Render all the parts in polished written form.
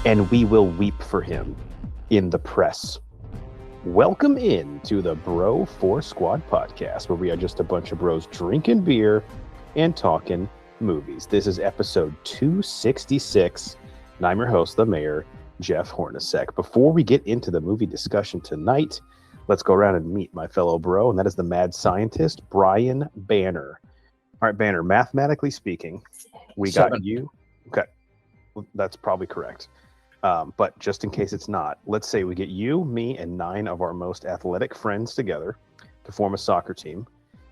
and we will weep for him in the press. Welcome in to the Bro 4 Squad podcast, where we are just a bunch of bros drinking beer and talking movies. This is episode 266, and I'm your host, the mayor, Jeff Hornacek. Before we get into the movie discussion tonight, let's go around and meet my fellow bro, and that is the mad scientist, Brian Banner. All right, Banner, mathematically speaking, we got you. Okay, that's probably correct. But just in case it's not, let's say we get you, me, and 9 of our most athletic friends together to form a soccer team,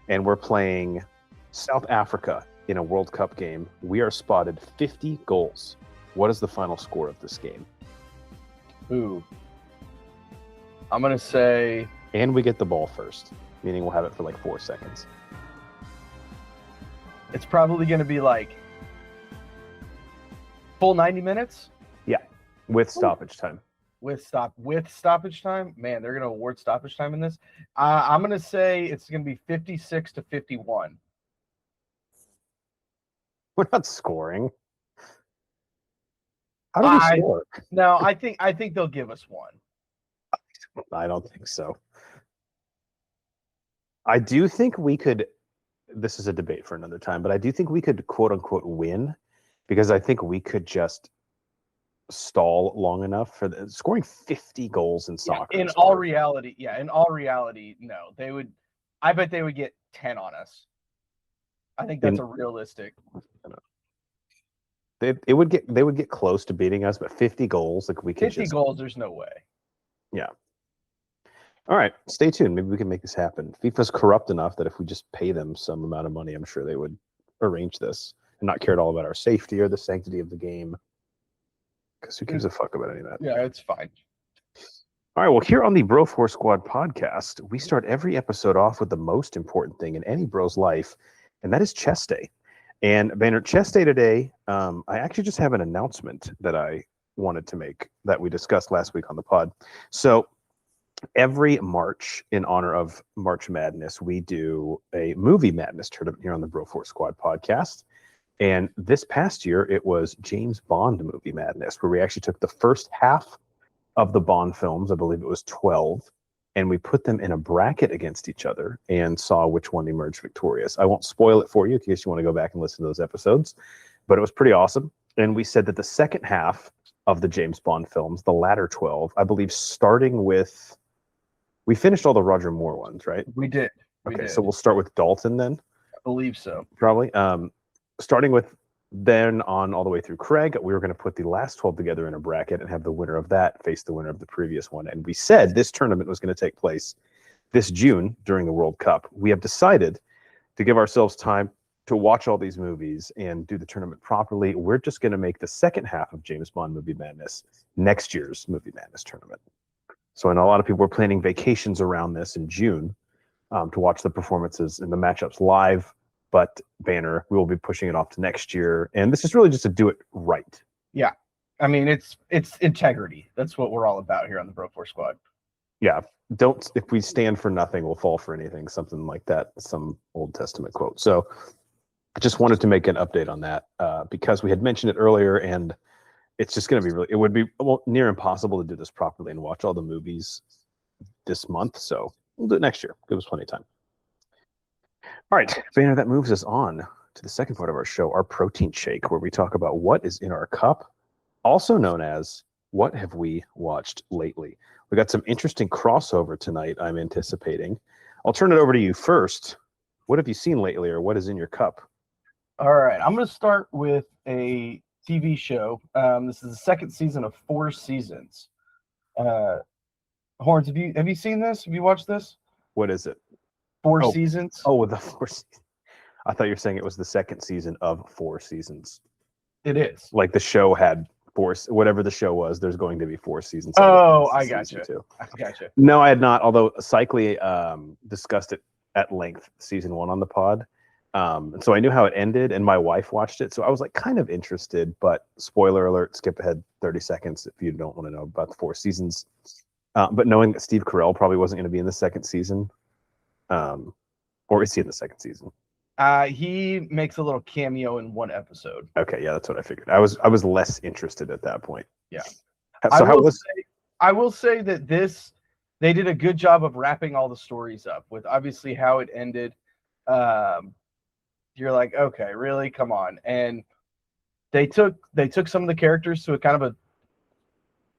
and we're playing South Africa in a World Cup game. We are spotted 50 goals. What is the final score of this game? Ooh. I'm going to say... And we get the ball first, meaning we'll have it for like 4 seconds. It's probably going to be like full 90 minutes? Yeah, with stoppage time. With stoppage time? Man, they're going to award stoppage time in this. I'm going to say it's going to be 56-51. We're not scoring. How do we score? No, I think they'll give us one. I don't think so. I do think we could, this is a debate for another time, but I do think we could quote unquote win, because I think we could just stall long enough for scoring 50 goals in soccer. In all reality, no. I bet they would get 10 on us. I think that's a realistic. They would get close to beating us, but 50 goals, like we could 50 goals, there's no way. Yeah. All right, stay tuned. Maybe we can make this happen. FIFA's corrupt enough that if we just pay them some amount of money, I'm sure they would arrange this and not care at all about our safety or the sanctity of the game. Because who gives a fuck about any of that? Yeah, it's fine. All right, well, here on the Bro 4 Squad podcast, we start every episode off with the most important thing in any bro's life, and that is chest day. And Banner, chest day today, I actually just have an announcement that I wanted to make that we discussed last week on the pod. So every March, in honor of March Madness, we do a movie madness tournament here on the Bro 4 Squad podcast. And this past year, it was James Bond movie madness, where we actually took the first half of the Bond films, I believe it was 12, and we put them in a bracket against each other and saw which one emerged victorious. I won't spoil it for you in case you want to go back and listen to those episodes, but it was pretty awesome. And we said that the second half of the James Bond films, the latter 12, I believe, starting with, we finished all the Roger Moore ones, right? We did. So we'll start with Dalton then. I believe so. Probably. Starting with then on all the way through Craig, we were going to put the last 12 together in a bracket and have the winner of that face the winner of the previous one. And we said this tournament was going to take place this June during the World Cup. We have decided to give ourselves time to watch all these movies and do the tournament properly. We're just going to make the second half of James Bond Movie Madness next year's Movie Madness tournament. So I know a lot of people are planning vacations around this in June to watch the performances and the matchups live. But Banner, we will be pushing it off to next year. And this is really just to do it right. Yeah. I mean, it's integrity. That's what we're all about here on the Bro 4 Squad. Yeah. If we stand for nothing, we'll fall for anything. Something like that. Some Old Testament quote. So I just wanted to make an update on that because we had mentioned it earlier, and it's just going to be it would be near impossible to do this properly and watch all the movies this month. So we'll do it next year. Give us plenty of time. All right, Banner, that moves us on to the second part of our show, our protein shake, where we talk about what is in our cup, also known as what have we watched lately. We got some interesting crossover tonight, I'm anticipating. I'll turn it over to you first. What have you seen lately, or what is in your cup? All right, I'm going to start with a TV show. This is the second season of 4 seasons. Horns, have you seen this? Have you watched this? What is it? 4 seasons. Oh, the 4 seasons. I thought you were saying it was the second season of 4 seasons. It is. Like the show had 4, whatever the show was, there's going to be 4 seasons. Oh, I gotcha. I gotcha. No, I had not, although Cycly discussed it at length, season 1 on the pod. And so I knew how it ended, and my wife watched it. So I was like kind of interested, but spoiler alert, skip ahead 30 seconds if you don't want to know about the 4 seasons. But knowing that Steve Carell probably wasn't going to be in the second season, or is he in the second season? He makes a little cameo in one episode. Okay, yeah, that's what I figured. I was less interested at that point. Yeah. So I will say that they did a good job of wrapping all the stories up with obviously how it ended. You're like, okay, really? Come on. And they took some of the characters to a kind of a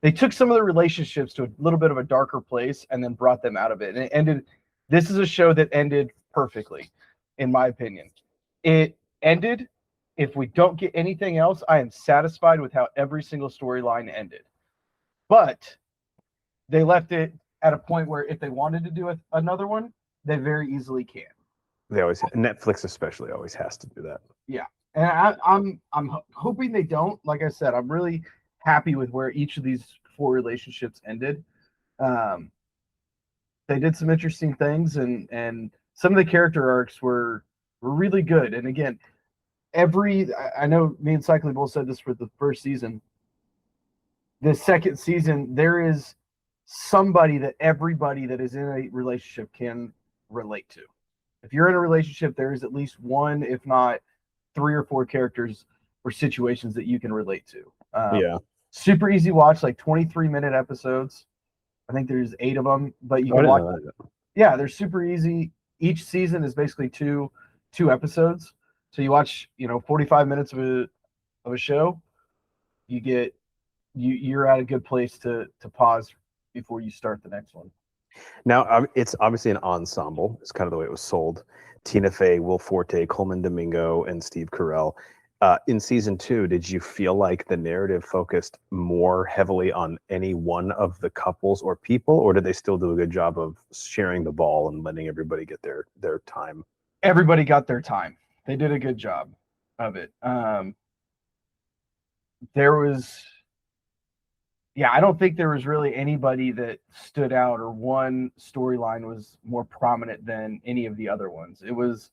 they took some of the relationships to a little bit of a darker place and then brought them out of it. And it ended. This is a show that ended perfectly, in my opinion. It ended. If we don't get anything else, I am satisfied with how every single storyline ended. But they left it at a point where if they wanted to do another one, they very easily can. They always Netflix especially always has to do that. Yeah, and I'm hoping they don't. Like I said, I'm really happy with where each of these 4 relationships ended. They did some interesting things, and some of the character arcs were really good. And again, I know me and Cycling both said this for the first season. The second season, there is somebody that everybody that is in a relationship can relate to. If you're in a relationship, there is at least one, if not 3 or 4 characters or situations that you can relate to. Yeah. Super easy watch, like 23-minute episodes. I think there's 8 of them, but you can watch. Yeah, they're super easy. Each season is basically two episodes. So you watch, 45 minutes of a show. You're at a good place to pause before you start the next one. Now, it's obviously an ensemble. It's kind of the way it was sold. Tina Fey, Will Forte, Coleman Domingo, and Steve Carell. In season 2, did you feel like the narrative focused more heavily on any one of the couples or people, or did they still do a good job of sharing the ball and letting everybody get their time? Everybody got their time. They did a good job of it. I don't think there was really anybody that stood out or one storyline was more prominent than any of the other ones. It was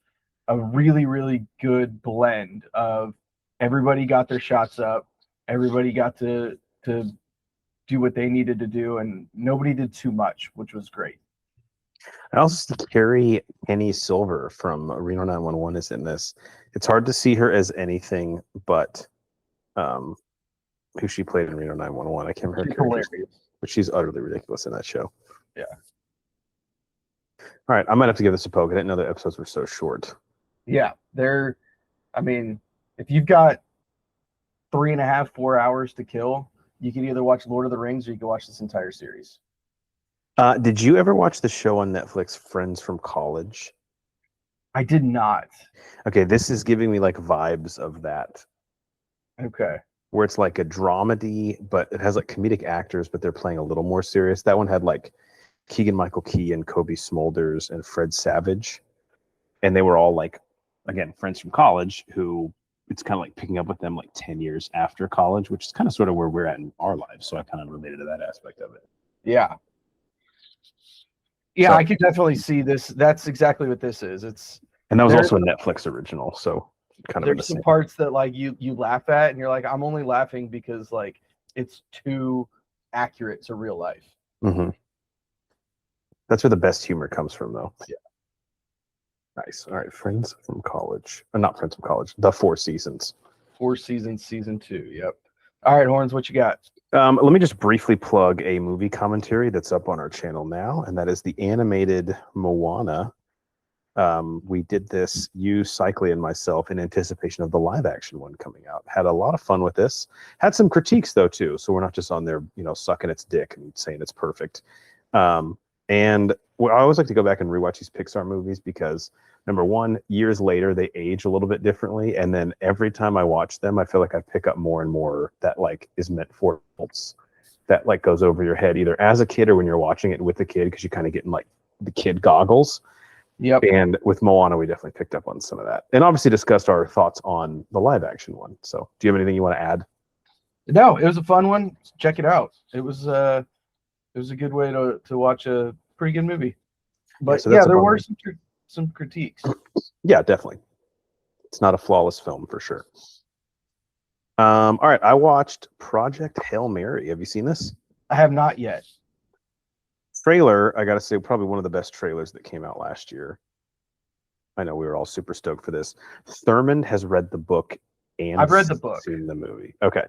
a really, really good blend of everybody got their shots up, everybody got to do what they needed to do, and nobody did too much, which was great. I also see Carrie Penny Silver from Reno 911 is in this. It's hard to see her as anything but who she played in Reno 911. I can't remember her character's name, but she's utterly ridiculous in that show. Yeah. All right, I might have to give this a poke. I didn't know the episodes were so short. Yeah, if you've got 3.5, 4 hours to kill, you can either watch Lord of the Rings or you can watch this entire series. Did you ever watch the show on Netflix, Friends from College? I did not. Okay, this is giving me like vibes of that. Okay. Where it's like a dramedy, but it has like comedic actors, but they're playing a little more serious. That one had like Keegan-Michael Key and Kobe Smulders and Fred Savage. And they were all like, again, friends from college who it's kind of like picking up with them like 10 years after college, which is kind of sort of where we're at in our lives. So I kind of related to that aspect of it. Yeah. Yeah, I could definitely see this. That's exactly what this is. And that was also a Netflix original, so kind of there's some parts that like you laugh at and you're like, I'm only laughing because like it's too accurate to real life. Mm-hmm. That's where the best humor comes from, though. Yeah. Nice. All right, Friends from College. Not Friends from College. The 4 seasons. 4 seasons, season 2. Yep. All right, Horns, what you got? Let me just briefly plug a movie commentary that's up on our channel now, and that is the animated Moana. We did this, you, Cycly, and myself, in anticipation of the live-action one coming out. Had a lot of fun with this. Had some critiques, though, too, so we're not just on there, sucking its dick and saying it's perfect. And I always like to go back and rewatch these Pixar movies because, number one, years later, they age a little bit differently. And then every time I watch them, I feel like I pick up more and more that like is meant for adults, that like goes over your head either as a kid or when you're watching it with a kid because you kind of get in like the kid goggles. Yep. And with Moana, we definitely picked up on some of that. And obviously discussed our thoughts on the live action one. So do you have anything you want to add? No, it was a fun one. Check it out. It was a good way to watch a pretty good movie. But yeah, there were some critiques. Yeah, definitely. It's not a flawless film for sure. All right, I watched Project Hail Mary. Have you seen this? I have not yet. Trailer, I gotta say, probably one of the best trailers that came out last year. I know we were all super stoked for this. Thurman has read the book and I've read the book. seen the movie. Okay.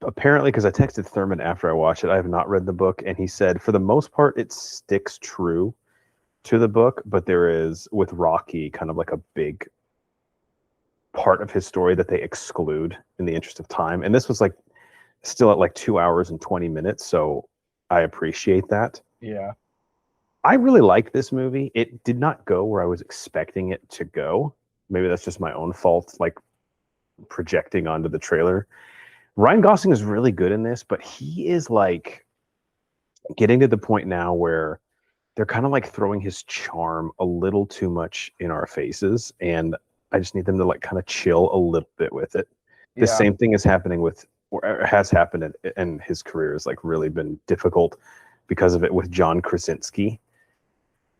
Apparently, because I texted Thurman after I watched it, I have not read the book, and he said for the most part it sticks true to the book, but there is with Rocky kind of like a big part of his story that they exclude in the interest of time. And this was like still at like 2 hours and 20 minutes, so I appreciate that. Yeah. I really like this movie. It did not go where I was expecting it to go. Maybe that's just my own fault, like projecting onto the trailer. Ryan Gosling is really good in this, but he is like getting to the point now where they're kind of like throwing his charm a little too much in our faces, and I just need them to like kind of chill a little bit with it. The same thing is happening with, or has happened, and his career has like really been difficult because of it with John Krasinski.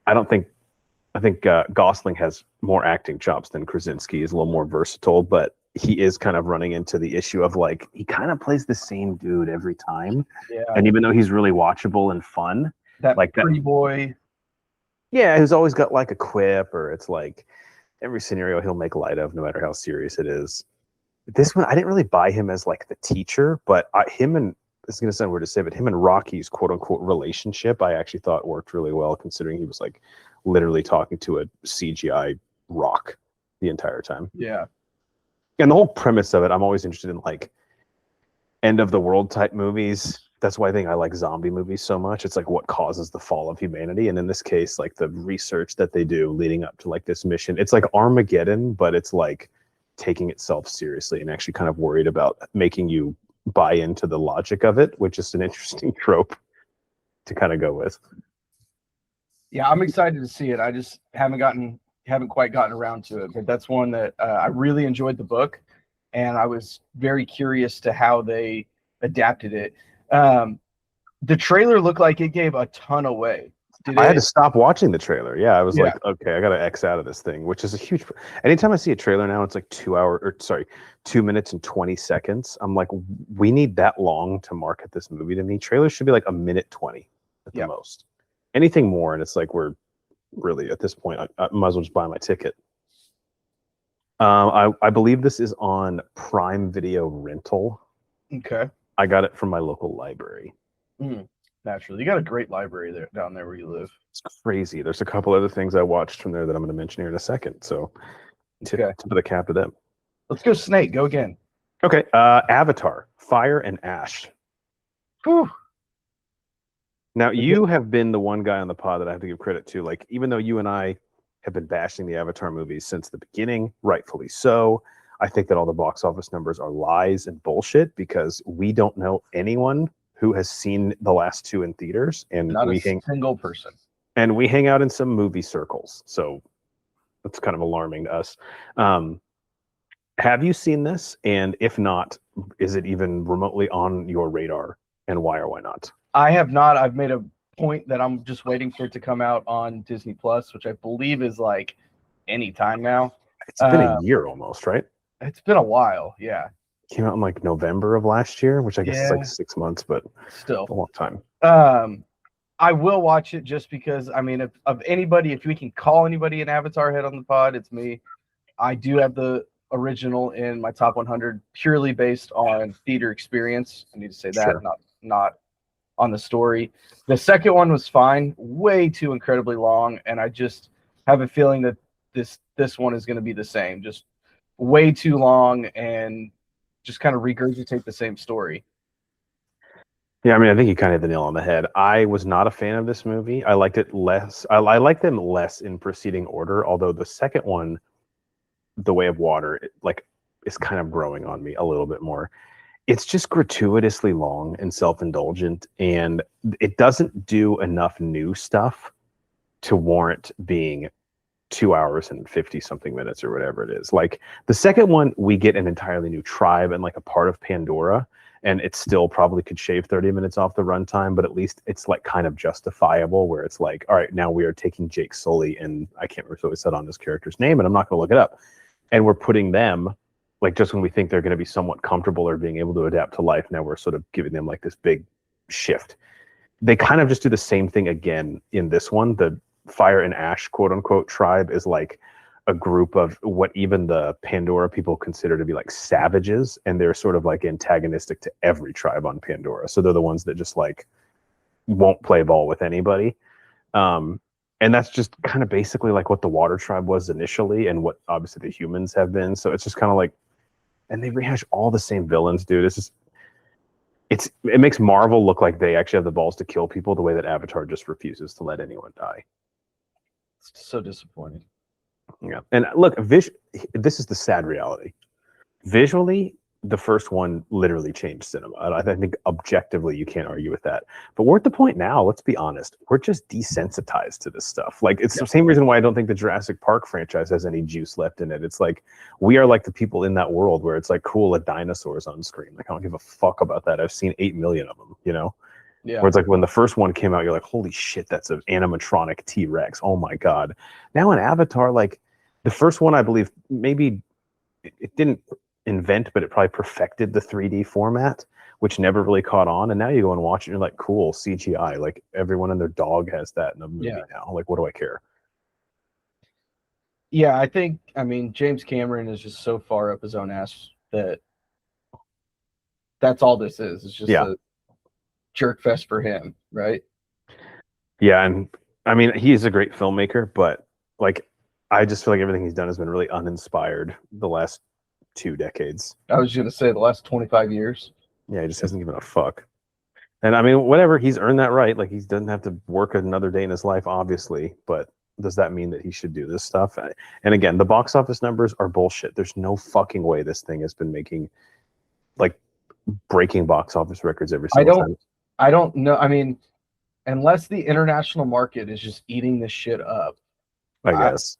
I think Gosling has more acting chops than Krasinski. He's a little more versatile, but he is kind of running into the issue of like he kind of plays the same dude every time. Yeah. And even though he's really watchable and fun, that like pretty boy. Yeah, who's always got like a quip, or it's like every scenario he'll make light of, no matter how serious it is. This one, I didn't really buy him as like the teacher, but him and it's going to sound weird to say, but him and Rocky's quote unquote relationship, I actually thought worked really well, considering he was like literally talking to a CGI rock the entire time. Yeah. And the whole premise of it, I'm always interested in like end of the world type movies. That's why I think I like zombie movies so much. It's like what causes the fall of humanity. And in this case, like the research that they do leading up to like this mission, it's like Armageddon, but it's like taking itself seriously and actually kind of worried about making you buy into the logic of it, which is an interesting trope to kind of go with. Yeah, I'm excited to see it. I just haven't quite gotten around to it, but that's one that I really enjoyed the book, and I was very curious to how they adapted it. The trailer looked like it gave a ton away. I had to stop watching the trailer. Yeah, I was like, okay, I got to X out of this thing, which is a huge. Anytime I see a trailer now, it's like 2 minutes and 20 seconds. I'm like, we need that long to market this movie to me. Trailers should be like a minute 20 at the most. Anything more, and it's like we're really at this point. I might as well just buy my ticket. I believe this is on Prime Video rental. Okay. I got it from my local library. Naturally, you got a great library there down there where you live. It's crazy. There's a couple other things I watched from there that I'm going to mention here in a second. So, tip of the cap to them. Let's go, Snake. Go again. Okay. Avatar: Fire and Ash. Whew. Now, you have been the one guy on the pod that I have to give credit to. Like, even though you and I have been bashing the Avatar movies since the beginning, rightfully so, I think that all the box office numbers are lies and bullshit because we don't know anyone who has seen the last two in theaters, and not a single person. And we hang out in some movie circles, so that's kind of alarming to us. Have you seen this? And if not, is it even remotely on your radar? And why or why not? I have not. I've made a point that I'm just waiting for it to come out on Disney Plus, which I believe is like any time now. It's been a year almost, right? It's been a while, yeah. Came out in like November of last year, which I guess is like 6 months, but still a long time. I will watch it just because, I mean, if we can call anybody an Avatar head on the pod, it's me. I do have the original in my top 100 purely based on theater experience. I need to say that, not on the story. The second one was fine, way too incredibly long, and I just have a feeling that this one is going to be the same, just way too long and just kind of regurgitate the same story. Yeah, I mean, I think you kind of hit the nail on the head. I was not a fan of this movie. I liked it less. I liked them less in preceding order, although the second one, The Way of Water, is kind of growing on me a little bit more. It's just gratuitously long and self-indulgent, and it doesn't do enough new stuff to warrant being 2 hours and 50 something minutes or whatever it is. Like the second one, we get an entirely new tribe and like a part of Pandora, and it still probably could shave 30 minutes off the runtime, but at least it's like kind of justifiable where it's like, all right, now we are taking Jake Sully, and I can't remember what we said on this character's name, and I'm not going to look it up. And we're putting them, like just when we think they're going to be somewhat comfortable or being able to adapt to life, now we're sort of giving them like this big shift. They kind of just do the same thing again in this one. Fire and Ash, quote unquote, tribe is like a group of what even the Pandora people consider to be like savages, and they're sort of like antagonistic to every tribe on Pandora. So they're the ones that just like won't play ball with anybody. And that's just kind of basically like what the Water Tribe was initially, and what obviously the humans have been. So it's just kind of like, and they rehash all the same villains, dude. It makes Marvel look like they actually have the balls to kill people the way that Avatar just refuses to let anyone die. It's so disappointing. Yeah, and look, this is the sad reality. Visually, the first one literally changed cinema. I think objectively you can't argue with that. But we're at the point now, let's be honest, we're just desensitized to this stuff. Like, it's the same reason why I don't think the Jurassic Park franchise has any juice left in it. It's like, we are like the people in that world where it's like, cool, a dinosaur's on screen. Like, I don't give a fuck about that. I've seen 8 million of them, you know? Yeah. Where it's like when the first one came out, you're like, holy shit, that's an animatronic T-Rex. Oh my God. Now in Avatar, like, the first one, I believe, maybe it didn't invent, but it probably perfected the 3D format, which never really caught on. And now you go and watch it, and you're like, cool, CGI. Like, everyone and their dog has that in a movie now. Like, what do I care? Yeah, I mean, James Cameron is just so far up his own ass that that's all this is. It's just a jerk fest for him, right? Yeah, and I mean, he is a great filmmaker, but like, I just feel like everything he's done has been really uninspired the last 2 decades. I was going to say the last 25 years. Yeah, he just hasn't given a fuck. And I mean, whatever, he's earned that right. Like, he doesn't have to work another day in his life, obviously, but does that mean that he should do this stuff? And again, the box office numbers are bullshit. There's no fucking way this thing has been making, like, breaking box office records every single time. I don't know. I mean, unless the international market is just eating this shit up, I guess.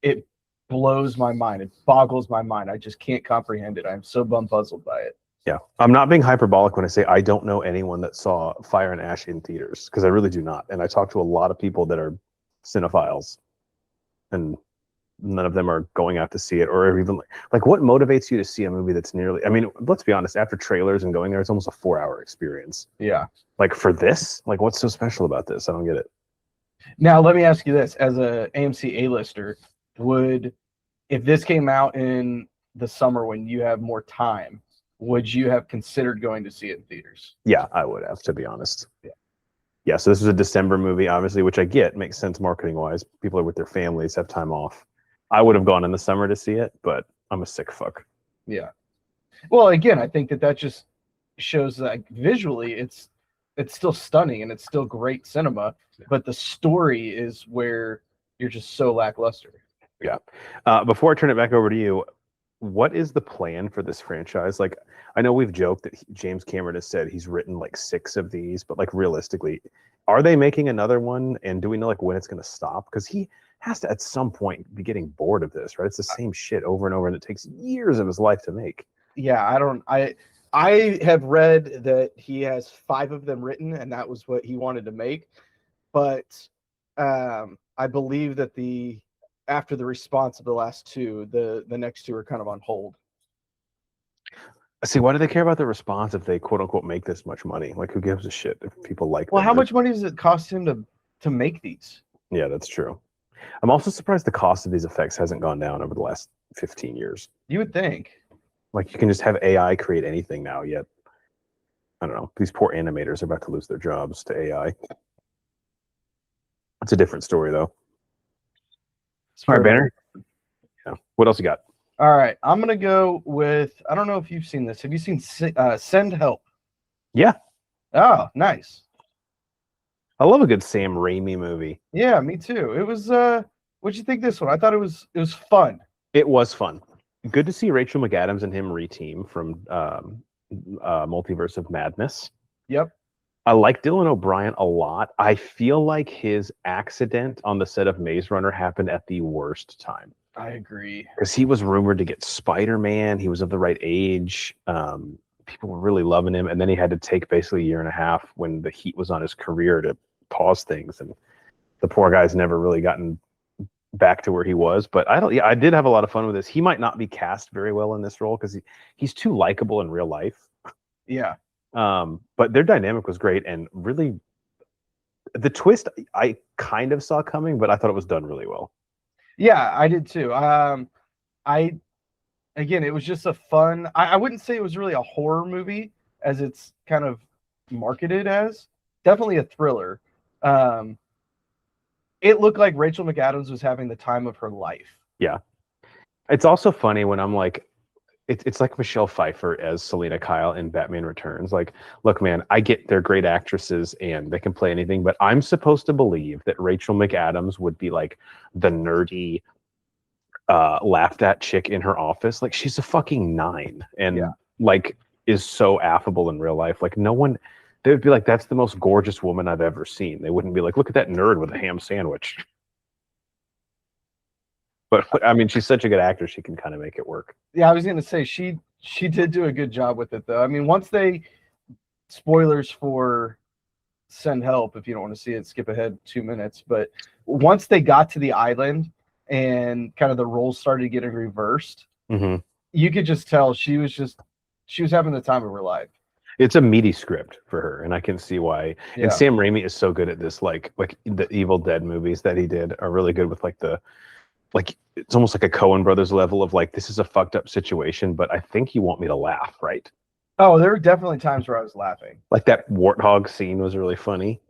It blows my mind. It boggles my mind. I just can't comprehend it. I'm so bumfuzzled by it. Yeah. I'm not being hyperbolic when I say I don't know anyone that saw Fire and Ash in theaters, because I really do not. And I talk to a lot of people that are cinephiles, and none of them are going out to see it, or even like what motivates you to see a movie that's nearly, I mean, let's be honest, after trailers and going there, it's almost a 4-hour experience. Yeah. Like, for this, like, what's so special about this? I don't get it. Now, let me ask you this. As a AMC A-lister, if this came out in the summer when you have more time, would you have considered going to see it in theaters? Yeah, I would have, to be honest. Yeah, so this was a December movie, obviously, which I get, makes sense marketing-wise. People are with their families, have time off. I would have gone in the summer to see it, but I'm a sick fuck. Yeah. Well, again, I think that just shows that visually it's still stunning and it's still great cinema, but the story is where you're just so lackluster. Yeah. Before I turn it back over to you, what is the plan for this franchise? Like, I know we've joked that James Cameron has said he's written like 6 of these, but like, realistically, are they making another one? And do we know like when it's going to stop? Because he has to at some point be getting bored of this, right? It's the same shit over and over, and it takes years of his life to make. Yeah, I have read that he has 5 of them written, and that was what he wanted to make. But I believe that after the response of the last 2, the next 2 are kind of on hold. See, why do they care about the response if they quote unquote make this much money? Like, who gives a shit if people like them? Well, how much money does it cost him to make these? Yeah, that's true. I'm also surprised the cost of these effects hasn't gone down over the last 15 years. You would think. Like, you can just have AI create anything now, yet I don't know. These poor animators are about to lose their jobs to AI. It's a different story, though. All right, Banner. Yeah. What else you got? All right, I'm gonna go with. I don't know if you've seen this. Have you seen Send Help? Yeah. Oh, nice. I love a good Sam Raimi movie. Yeah, me too. It was. What'd you think this one? I thought it was fun. It was fun. Good to see Rachel McAdams and him reteam from Multiverse of Madness. Yep. I like Dylan O'Brien a lot. I feel like his accident on the set of Maze Runner happened at the worst time. I agree. Because he was rumored to get Spider-Man. He was of the right age. People were really loving him. And then he had to take basically a year and a half when the heat was on his career to pause things. And the poor guy's never really gotten back to where he was. But I did have a lot of fun with this. He might not be cast very well in this role because he's too likable in real life. Yeah. But their dynamic was great, and really The twist I kind of saw coming, but I thought it was done really well. Yeah, I did too. I again, it was just a fun. I wouldn't say it was really a horror movie as it's kind of marketed as. Definitely a thriller. Um, it looked like Rachel McAdams was having the time of her life. Yeah. It's also funny when I'm like, it's like Michelle Pfeiffer as Selena Kyle in Batman Returns. Like, look, man, I get they're great actresses and they can play anything, but I'm supposed to believe that Rachel McAdams would be like the nerdy, laughed at chick in her office. Like, she's a fucking 9 and Yeah. like is so affable in real life. Like, no one, they would be like, that's the most gorgeous woman I've ever seen. They wouldn't be like, look at that nerd with a ham sandwich. But I mean, she's such a good actor; she can kind of make it work. Yeah, I was gonna say she did do a good job with it though. I mean, once they spoilers for Send Help, if you don't want to see it, skip ahead 2 minutes. But once they got to the island and kind of the roles started getting reversed, Mm-hmm. you could just tell she was having the time of her life. It's a meaty script for her, and I can see why. Yeah. And Sam Raimi is so good at this. Like the Evil Dead movies that he did are really good with like it's almost like a Coen Brothers level of like, this is a fucked up situation, but I think you want me to laugh, right? Oh, there were definitely times where I was laughing. Like that warthog scene was really funny.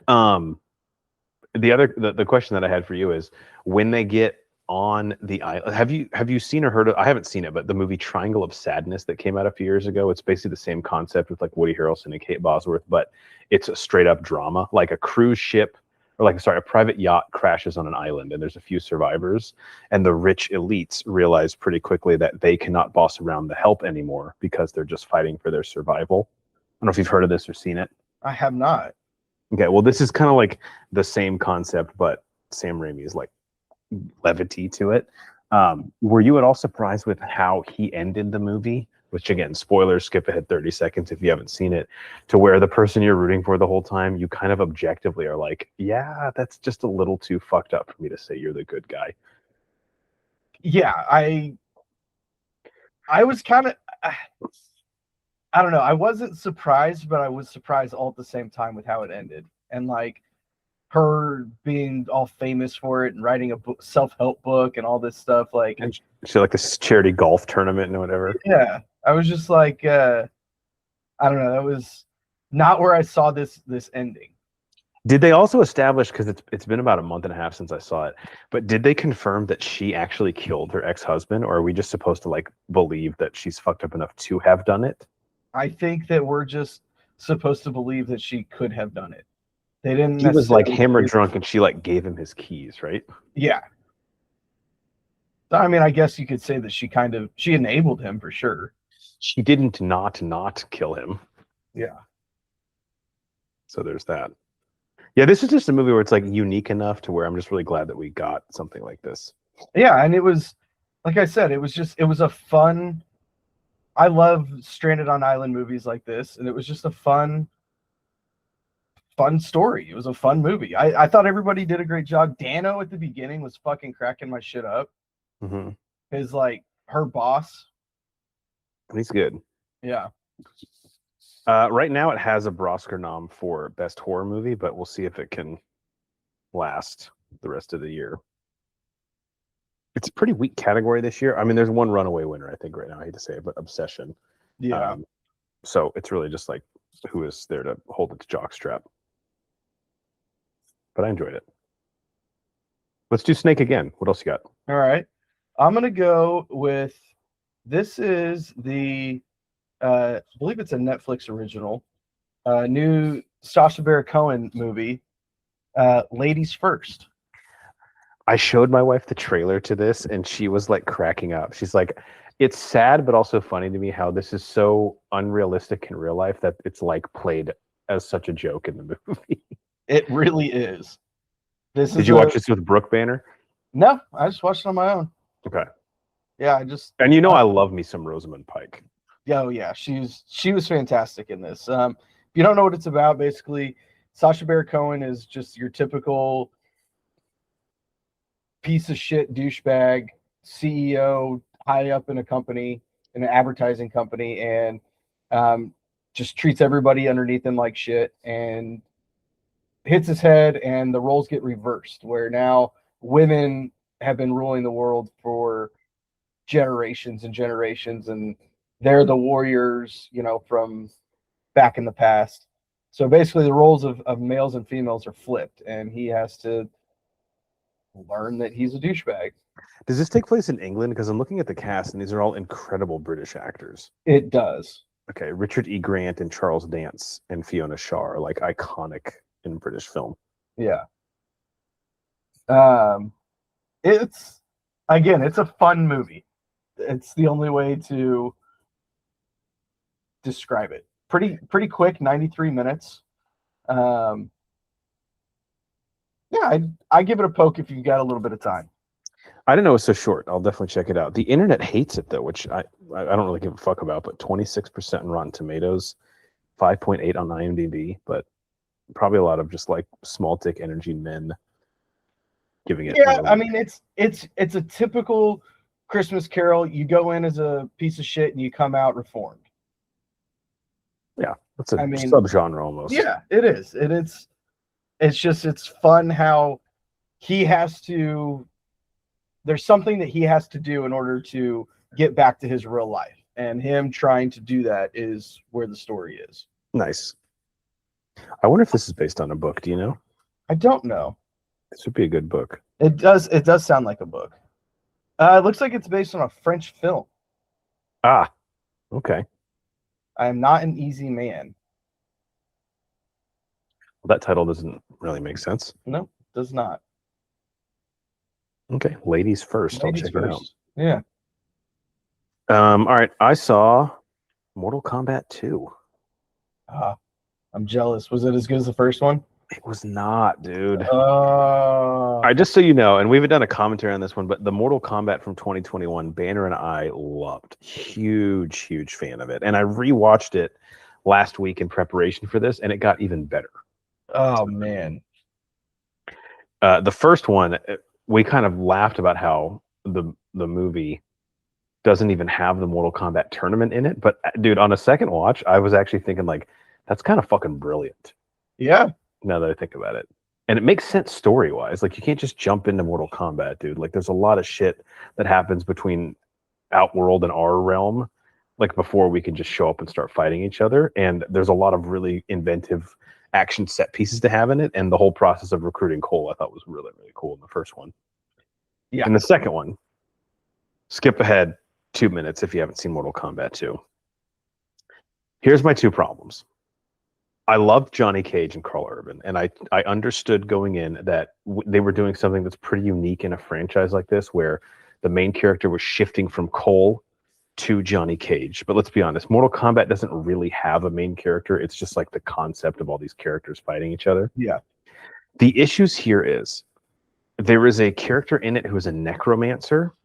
The question that I had for you is, when they get on the island, have you seen or heard of, I haven't seen it, but the movie Triangle of Sadness that came out a few years ago? It's basically the same concept with like Woody Harrelson and Kate Bosworth, but it's a straight up drama. Like a cruise ship, or like, sorry, a private yacht crashes on an island and there's a few survivors, and the rich elites realize pretty quickly that they cannot boss around the help anymore because they're just fighting for their survival. I don't know if you've heard of this or seen it. I have not. Okay, well, this is kind of like the same concept, but Sam Raimi is like levity to it. Were you at all surprised with how he ended the movie? Which, again, spoilers, skip ahead 30 seconds if you haven't seen it, to where the person you're rooting for the whole time, you kind of objectively are like, yeah, that's just a little too fucked up for me to say you're the good guy. Yeah, I was kind of, I don't know. I wasn't surprised, but I was surprised all at the same time with how it ended. And like her being all famous for it and writing a book, self-help book and all this stuff. Like, And she like this charity golf tournament and whatever. yeah, I was just like, I don't know. That was not where I saw this ending. Did they also establish, because it's been about a month and a half since I saw it, but did they confirm that she actually killed her ex-husband, or are we just supposed to like believe that she's fucked up enough to have done it? I think that we're just supposed to believe that she could have done it. They didn't. He was like hammered drunk and she like gave him his keys, right? Yeah. I mean, I guess you could say that she enabled him for sure. She didn't not kill him. Yeah. So there's that. Yeah, this is just a movie where it's like unique enough to where I'm just really glad that we got something like this. Yeah, and it was, like I said, it was a fun. I love stranded on island movies like this, and it was just a fun story. It was a fun movie. I thought everybody did a great job. Dano at the beginning was fucking cracking my shit up. Mm-hmm. His like her boss. He's good. Yeah. Right now, it has a Oscar nom for Best Horror Movie, but we'll see if it can last the rest of the year. It's a pretty weak category this year. I mean, there's one runaway winner, I think, right now. I hate to say it, but Obsession. Yeah. So it's really just like who is there to hold its jockstrap. But I enjoyed it. Let's do Snake again. What else you got? All right. I'm gonna go with this is the I believe it's a Netflix original, new Sacha Baron Cohen movie, Ladies First. I showed my wife the trailer to this and she was like cracking up. She's like, it's sad, but also funny to me how this is so unrealistic in real life that it's like played as such a joke in the movie. It really is. Did you watch this with Brooke Banner? No, I just watched it on my own. Okay. Yeah, and you know I love me some Rosamund Pike. Yeah, oh yeah, she was fantastic in this. If you don't know what it's about, basically, Sacha Baron Cohen is just your typical piece of shit douchebag CEO, high up in a company, in an advertising company, and just treats everybody underneath him like shit. And hits his head, and the roles get reversed, where now women have been ruling the world for generations and generations, and they're the warriors, from back in the past. So basically, the roles of males and females are flipped, and he has to learn that he's a douchebag. Does this take place in England? Because I'm looking at the cast, and these are all incredible British actors. It does. Okay, Richard E. Grant and Charles Dance and Fiona Shaw are like iconic in British film. Yeah. It's a fun movie. It's the only way to describe it. Pretty quick, 93 minutes. Yeah, I give it a poke if you've got a little bit of time. I didn't know it was so short. I'll definitely check it out. The internet hates it though, which I don't really give a fuck about. But 26% on Rotten Tomatoes, 5.8 on IMDb. But probably a lot of just like small dick energy men giving it. Yeah, I mean it's a typical Christmas Carol. You go in as a piece of shit and you come out reformed. Yeah, that's a subgenre almost. Yeah, it is. It's fun how he has to. There's something that he has to do in order to get back to his real life, and him trying to do that is where the story is. Nice. I wonder if this is based on a book. Do you know? I don't know. This would be a good book. It does sound like a book. It looks like it's based on a French film. Ah, okay. I Am Not an Easy Man. Well, that title doesn't really make sense. No, does not. Okay, ladies first. I'll check it out. Yeah. All right, I saw Mortal Kombat 2. I'm jealous. Was it as good as the first one? It was not, dude. All right, just so you know, and we've done a commentary on this one, but the Mortal Kombat from 2021, Banner and I loved. Huge fan of it. And I rewatched it last week in preparation for this, and it got even better. Oh, man. The first one, we kind of laughed about how the movie doesn't even have the Mortal Kombat tournament in it. But, dude, on a second watch, I was actually thinking, like, that's kind of fucking brilliant. Yeah. Now that I think about it. And it makes sense story-wise. Like, you can't just jump into Mortal Kombat, dude. Like, there's a lot of shit that happens between Outworld and our realm, like, before we can just show up and start fighting each other. And there's a lot of really inventive action set pieces to have in it. And the whole process of recruiting Cole, I thought was really, really cool in the first one. Yeah. In the second one, skip ahead 2 minutes if you haven't seen Mortal Kombat 2. Here's my two problems. I loved Johnny Cage and Carl Urban, and I understood going in that they were doing something that's pretty unique in a franchise like this, where the main character was shifting from Cole to Johnny Cage. But let's be honest, Mortal Kombat doesn't really have a main character. It's just like the concept of all these characters fighting each other. Yeah. The issues here is there is a character in it who is a necromancer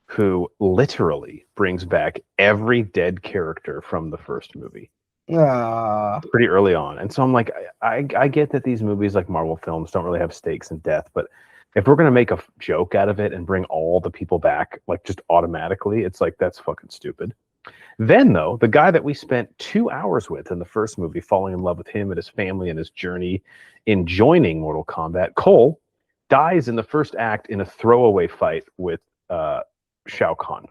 who literally brings back every dead character from the first movie. Pretty early on. And so I'm like, I get that these movies, like Marvel films, don't really have stakes in death, but if we're going to make a joke out of it and bring all the people back, like, just automatically, it's like, that's fucking stupid. Then, though, the guy that we spent 2 hours with in the first movie, falling in love with him and his family and his journey in joining Mortal Kombat, Cole, dies in the first act in a throwaway fight with Shao Kahn.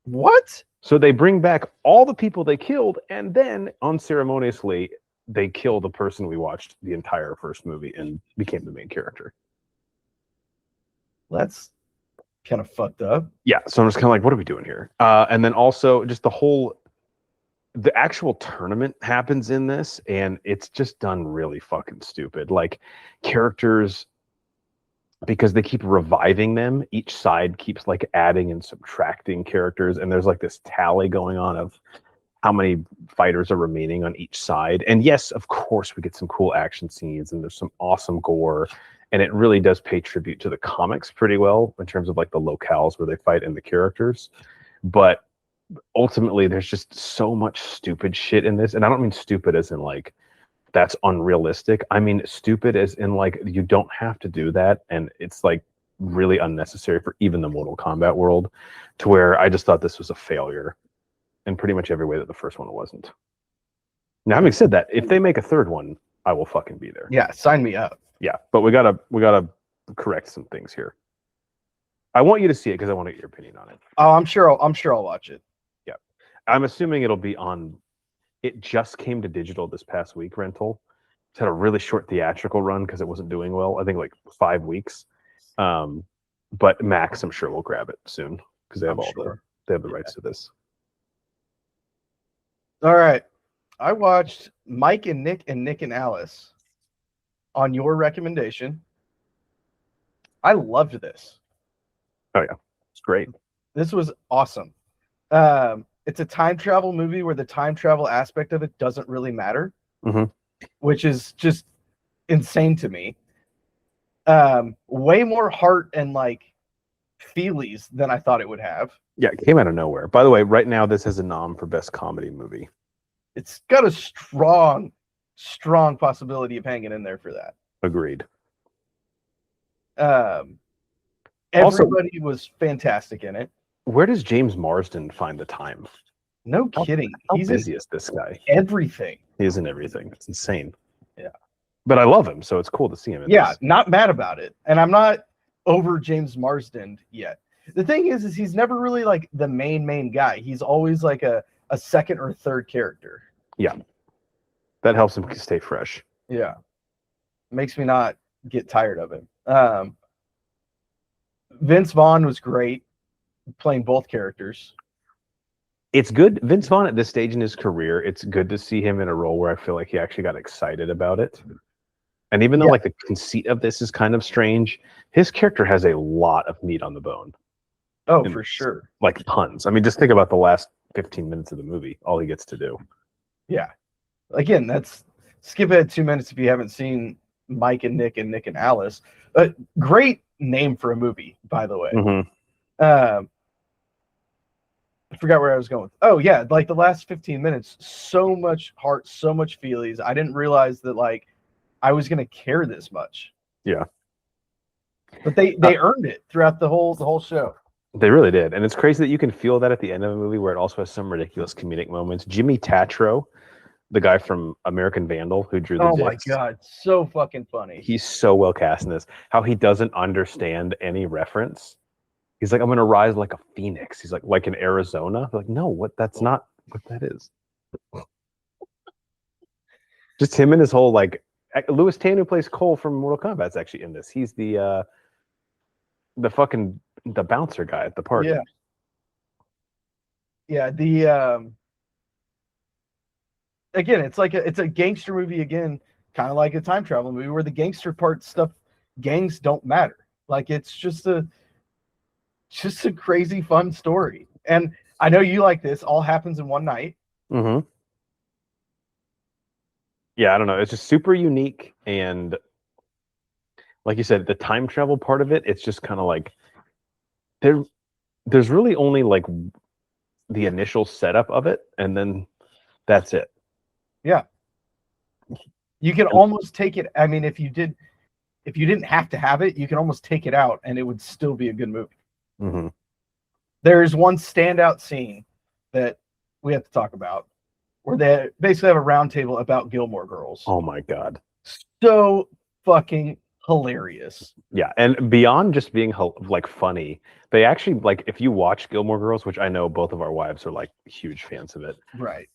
What? So they bring back all the people they killed, and then unceremoniously they kill the person we watched the entire first movie and became the main character. That's kind of fucked up. Yeah, so I'm just kind of like, what are we doing here? And then also just the actual tournament happens in this, and it's just done really fucking stupid. Like, characters, because they keep reviving them, each side keeps like adding and subtracting characters, and there's like this tally going on of how many fighters are remaining on each side. And yes, of course, we get some cool action scenes and there's some awesome gore, and it really does pay tribute to the comics pretty well in terms of like the locales where they fight and the characters. But ultimately, there's just so much stupid shit in this, and I don't mean stupid as in like that's unrealistic. I mean stupid as in like you don't have to do that, and it's like really unnecessary for even the Mortal Kombat world, to where I just thought this was a failure in pretty much every way that the first one wasn't. Now, having said that, if they make a third one, I will fucking be there. Yeah, sign me up. Yeah, but we gotta correct some things here. I want you to see it because I want to get your opinion on it. Oh, I'm sure I'll watch it. Yeah, I'm assuming it'll be on. It just came to digital this past week. Rental. It's had a really short theatrical run because it wasn't doing well. I think like 5 weeks. But Max, I'm sure will grab it soon because they have they have the rights to this. All right, I watched Mike and Nick and Alice on your recommendation. I loved this. Oh yeah, it's great. This was awesome. It's a time travel movie where the time travel aspect of it doesn't really matter, which is just insane to me. Way more heart and like feelies than I thought it would have. Yeah, it came out of nowhere. By the way, right now this has a nom for best comedy movie. It's got a strong possibility of hanging in there for that. Agreed. Everybody was fantastic in it. Where does James Marsden find the time? No kidding. How busy is this guy? Everything. He is in everything. It's insane. Yeah. But I love him, so it's cool to see him in this. Not mad about it. And I'm not over James Marsden yet. The thing is he's never really like the main guy. He's always like a second or third character. Yeah. That helps him stay fresh. Yeah. Makes me not get tired of him. Vince Vaughn was great playing both characters. It's good. Vince Vaughn at this stage in his career, it's good to see him in a role where I feel like he actually got excited about it. And even though like the conceit of this is kind of strange, his character has a lot of meat on the bone. Oh, for sure. Like tons. I mean, just think about the last 15 minutes of the movie, all he gets to do. Yeah. Again, that's skip ahead 2 minutes if you haven't seen Mike and Nick and Alice. Great name for a movie, by the way. I forgot where I was going. Oh yeah, like the last 15 minutes, so much heart, so much feelings. I didn't realize that like I was gonna care this much. Yeah. But they earned it throughout the whole show. They really did. And it's crazy that you can feel that at the end of a movie where it also has some ridiculous comedic moments. Jimmy Tatro, the guy from American Vandal who drew the Oh my discs, God, so fucking funny. He's so well cast in this. How he doesn't understand any reference. He's like, I'm gonna rise like a phoenix. He's like in Arizona. They're like, no, that's not what that is. Just him and his whole like Louis Tan, who plays Cole from Mortal Kombat, is actually in this. He's the bouncer guy at the party. Yeah. Yeah, the again, it's a gangster movie again, kind of like a time travel movie where the gangster part stuff, gangs don't matter. Like it's just a crazy fun story. And I know you like this. All happens in one night. Yeah, I don't know. It's just super unique, and like you said, the time travel part of it, it's just kind of like there's really only like the initial setup of it, and then that's it. Yeah. You can almost take it. I mean, if you didn't have to have it, you can almost take it out and it would still be a good movie. There's one standout scene that we have to talk about where they basically have a roundtable about Gilmore Girls. Oh my God. So fucking hilarious. Yeah, and beyond just being like funny, they actually like if you watch Gilmore Girls, which I know both of our wives are like huge fans of it. Right.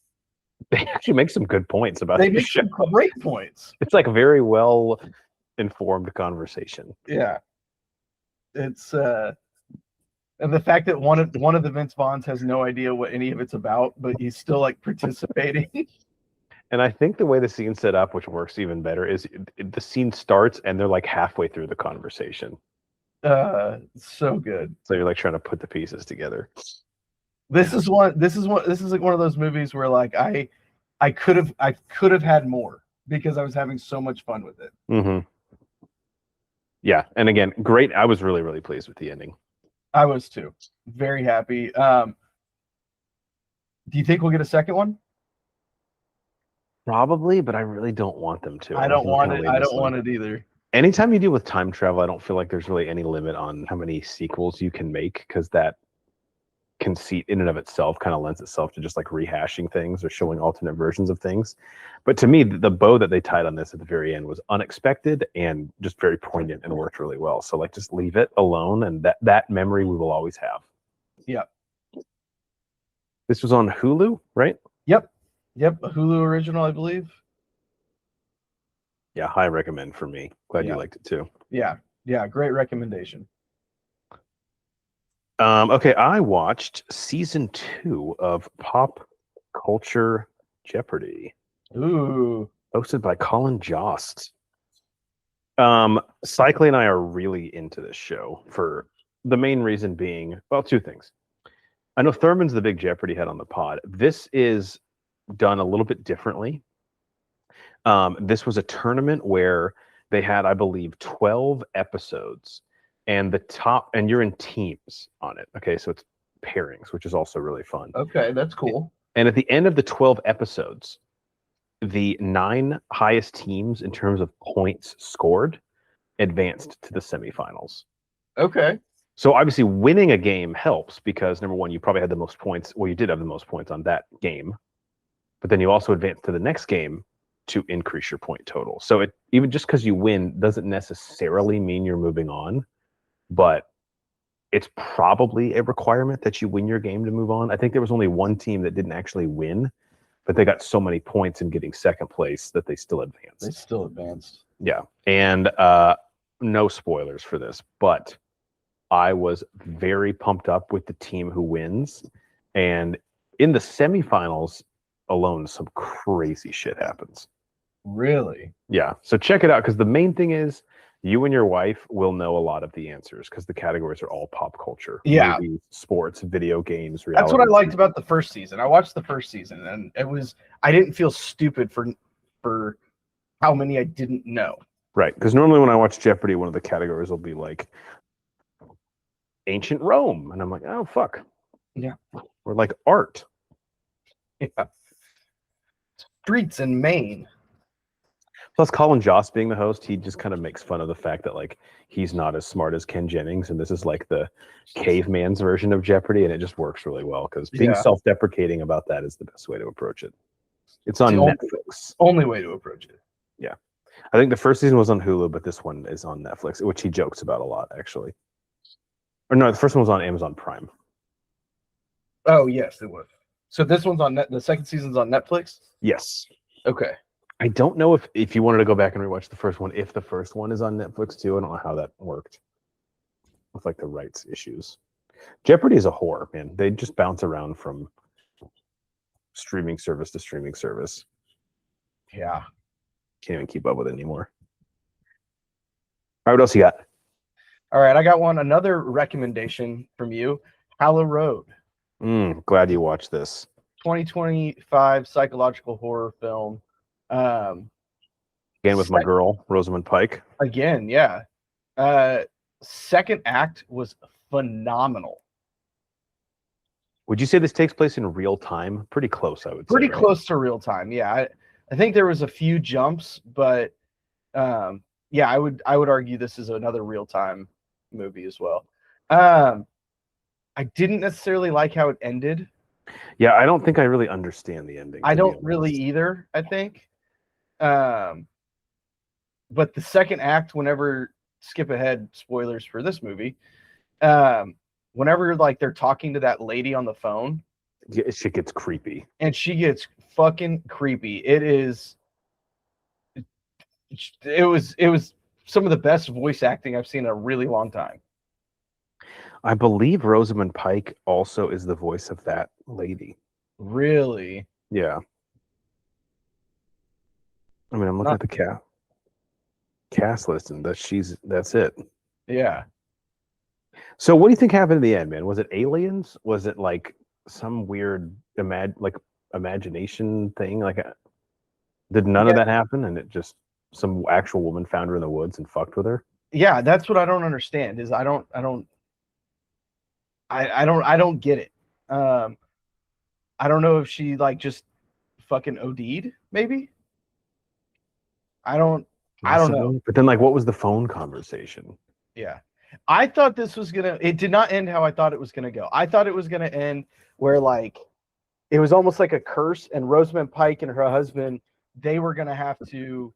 They actually make some good points about They make some great points. It's like very well informed conversation. Yeah. It's and the fact that one of the Vince Vaughns has no idea what any of it's about, but he's still like participating. And I think the way the scene's set up, which works even better, is the scene starts and they're like halfway through the conversation. So good. So you're like trying to put the pieces together. This is like one of those movies where like I could have had more because I was having so much fun with it. Yeah, and again, great. I was really, really pleased with the ending. I was too. Very happy. Do you think we'll get a second one? Probably, but I really don't want them to. I don't want it. I don't want it either. Anytime you deal with time travel, I don't feel like there's really any limit on how many sequels you can make because that conceit in and of itself kind of lends itself to just like rehashing things or showing alternate versions of things. But to me, the bow that they tied on this at the very end was unexpected and just very poignant and worked really well. So like just leave it alone, and that memory we will always have. Yep. This was on Hulu, right? Yep. Hulu original, I believe. Yeah, high recommend for me. Glad you liked it too. Yeah, great recommendation. Okay, I watched season 2 of Pop Culture Jeopardy. Ooh. Hosted by Colin Jost. Cycling and I are really into this show for the main reason being, well, two things. I know Thurman's the big Jeopardy head on the pod. This is done a little bit differently. This was a tournament where they had, I believe, 12 episodes. And you're in teams on it. Okay, so it's pairings, which is also really fun. Okay, that's cool. And at the end of the 12 episodes, the 9 highest teams in terms of points scored advanced to the semifinals. Okay. So obviously winning a game helps because number one, you probably had the most points. Well, you did have the most points on that game, but then you also advance to the next game to increase your point total. So even just because you win doesn't necessarily mean you're moving on. But it's probably a requirement that you win your game to move on. I think there was only one team that didn't actually win, but they got so many points in getting second place that they still advanced. Yeah. And no spoilers for this, but I was very pumped up with the team who wins. And in the semifinals alone, some crazy shit happens. Really? Yeah. So check it out, because the main thing is you and your wife will know a lot of the answers because the categories are all pop culture. Yeah. Movies, sports, video games, reality. That's what I liked about the first season. I watched the first season and I didn't feel stupid for how many I didn't know. Right. Because normally when I watch Jeopardy, one of the categories will be like ancient Rome. And I'm like, oh, fuck. Yeah. Or like art. Yeah. Streets in Maine. Plus, Colin Jost being the host, he just kind of makes fun of the fact that like he's not as smart as Ken Jennings, and this is like the caveman's version of Jeopardy, and it just works really well because being self-deprecating about that is the best way to approach it. It's on Netflix. Only way to approach it. Yeah, I think the first season was on Hulu, but this one is on Netflix, which he jokes about a lot, actually. Or no, the first one was on Amazon Prime. Oh yes, it was. So this one's on the second season's on Netflix? Yes. Okay. I don't know if you wanted to go back and rewatch the first one, if the first one is on Netflix too. I don't know how that worked with like the rights issues. Jeopardy is a whore, man. They just bounce around from streaming service to streaming service. Yeah. Can't even keep up with it anymore. All right, what else you got? All right, I got another recommendation from you. Hallow Road. Glad you watched this. 2025 psychological horror film. Again with my girl, Rosamund Pike. Again, yeah. Second act was phenomenal. Would you say this takes place in real time? Pretty close, I would say. Pretty close to real time, yeah. I think there was a few jumps, but yeah, I would argue this is another real time movie as well. I didn't necessarily like how it ended. Yeah, I don't think I really understand the ending. I don't really either, I think. But the second act, whenever skip ahead, spoilers for this movie, whenever like they're talking to that lady on the phone, shit gets creepy. And she gets fucking creepy. It was some of the best voice acting I've seen in a really long time. I believe Rosamund Pike also is the voice of that lady. Really? Yeah. I mean, I'm looking at the cast list, and that's it. Yeah. So, what do you think happened in the end, man? Was it aliens? Was it like some weird imagination thing? Like, did none of that happen, and it just some actual woman found her in the woods and fucked with her? Yeah, that's what I don't understand. Is I don't get it. I don't know if she like just fucking OD'd, maybe. I don't know. But then, like, what was the phone conversation? Yeah. I thought this was gonna. It did not end how I thought it was gonna go. I thought it was gonna end where like it was almost like a curse, and Rosamund Pike and her husband, they were gonna have to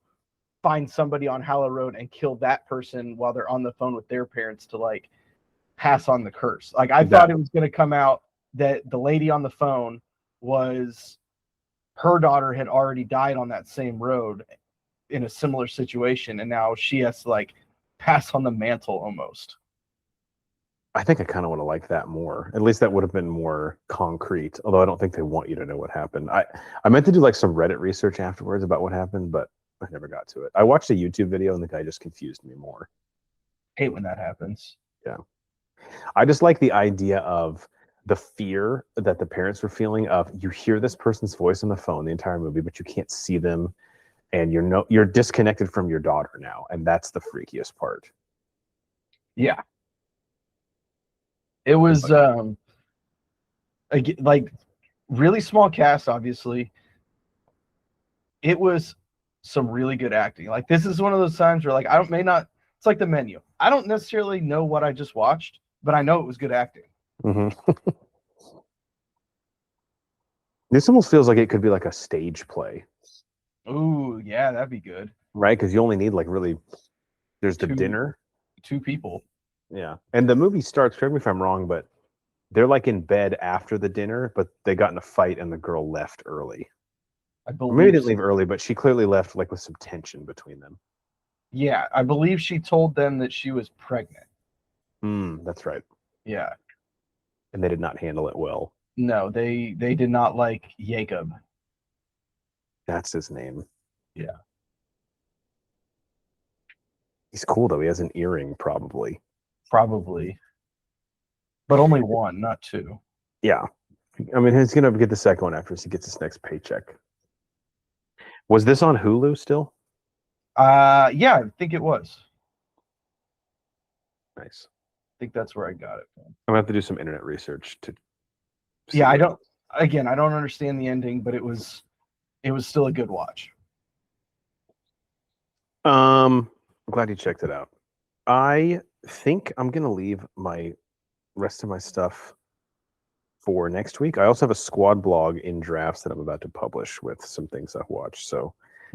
find somebody on Hallow Road and kill that person while they're on the phone with their parents to like pass on the curse. Like I thought it was gonna come out that the lady on the phone was her daughter had already died on that same road in a similar situation, and now she has to like pass on the mantle almost. I think I kind of would have liked that more. At least that would have been more concrete. Although I don't think they want you to know what happened. I meant to do like some Reddit research afterwards about what happened, but I never got to it. I watched a YouTube video and the guy just confused me more. Hate when that happens. Yeah. I just like the idea of the fear that the parents were feeling of you hear this person's voice on the phone the entire movie, but you can't see them, and you're disconnected from your daughter now, and that's the freakiest part. Yeah. It was like really small cast, obviously. It was some really good acting. Like this is one of those times where like it's like The Menu. I don't necessarily know what I just watched, but I know it was good acting. Mm-hmm. This almost feels like it could be like a stage play. Ooh, yeah, that'd be good. Right? Because you only need like really, there's the dinner. 2 people. Yeah. And the movie starts, correct me if I'm wrong, but they're like in bed after the dinner, but they got in a fight and the girl left early. I believe. Or maybe didn't leave early, but she clearly left like with some tension between them. Yeah, I believe she told them that she was pregnant. That's right. Yeah. And they did not handle it well. No, they did not like Jacob. That's his name. Yeah. He's cool though. He has an earring, probably. Probably. But only one, not 2. Yeah. I mean, he's going to get the second one after he gets his next paycheck. Was this on Hulu still? Yeah, I think it was. Nice. I think that's where I got it from. I'm going to have to do some internet research to. Yeah, I don't understand the ending, but it was still a good watch. I'm glad you checked it out. I think I'm going to leave my rest of my stuff for next week. I also have a squad blog in drafts that I'm about to publish with some things I've watched. So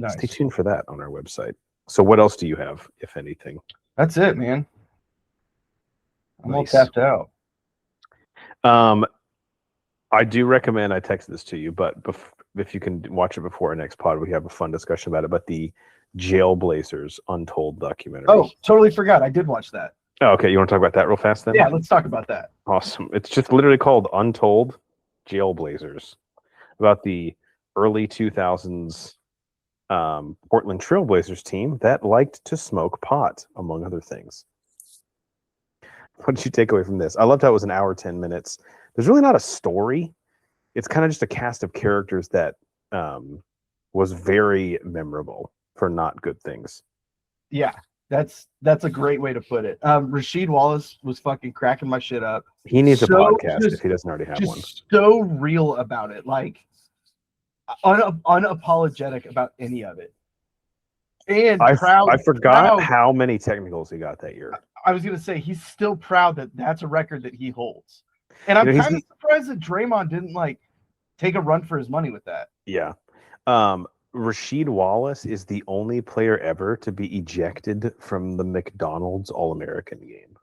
Stay tuned for that on our website. So what else do you have, if anything? That's it, man. I'm all tapped out. I do recommend, I texted this to you, but if you can watch it before our next pod, we have a fun discussion about it, but the Jailblazers Untold documentary. Oh, totally forgot. I did watch that. Oh, okay. You want to talk about that real fast then? Yeah, let's talk about that. Awesome. It's just literally called Untold Jailblazers, about the early 2000s Portland Trailblazers team that liked to smoke pot, among other things. What did you take away from this? I loved how it was an hour, 10 minutes. There's really not a story. It's kind of just a cast of characters that was very memorable for not good things. Yeah, that's a great way to put it. Rasheed Wallace was fucking cracking my shit up. He needs a podcast if he doesn't already have one. So real about it, like unapologetic about any of it. And I forgot how many technicals he got that year. I was going to say he's still proud that that's a record that he holds. And I'm kind of surprised that Draymond didn't like take a run for his money with that. Yeah. Rasheed Wallace is the only player ever to be ejected from the McDonald's All-American game.